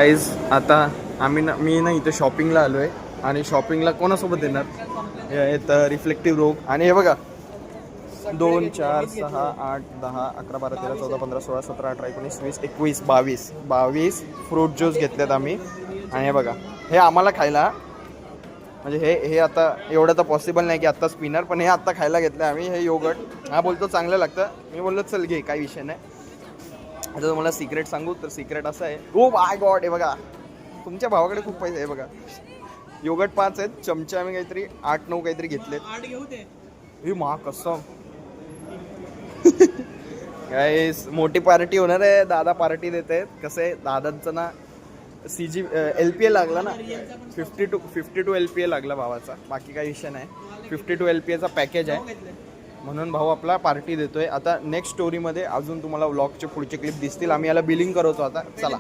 Guys आता मी ना इथे शॉपिंगला आलो आहे आणि शॉपिंगला कोणासोबत येणार येत रिफ्लेक्टिव्ह रोग आणि हे बघा 2 4 6 8 10 11 12 13 14 15 16 17 18 19 20 21 22 फ्रूट ज्यूस घेतलेत आम्ही. आणि हे बघा हे आम्हाला खायला म्हणजे हे आता एवढं तर पॉसिबल नाही की आत्ताच पिणार, पण हे आत्ता खायला घेतलं आम्ही. हे योगर्ट हा बोलतो चांगलं लागतं, मी बोललो चल घे काही विषय नाही. आता तुम्हाला सिक्रेट सांगू तर सिक्रेट असं आहे. ओ माय गॉड, हे बघा तुमच्या भावाकडे खूप पैसे आहे बघा. योगर्ट 5 आहेत, चमचे आम्ही काहीतरी 8-9 काहीतरी घेतलेत. हे मा कसं काय मोठी पार्टी होणार आहे. दादा पार्टी देत आहेत. कसं आहे दादांचं ना CG LPA लागला ना, 52 LPA लागला भावाचा, बाकी काही विषय नाही. 52 LPAचा पॅकेज आहे म्हणून भाऊ आपला पार्टी देतोय. आता नेक्स्ट स्टोरीमध्ये अजून तुम्हाला व्लॉगचे पुढचे क्लिप दिसतील. आम्ही याला बिलिंग करतो आता. चला.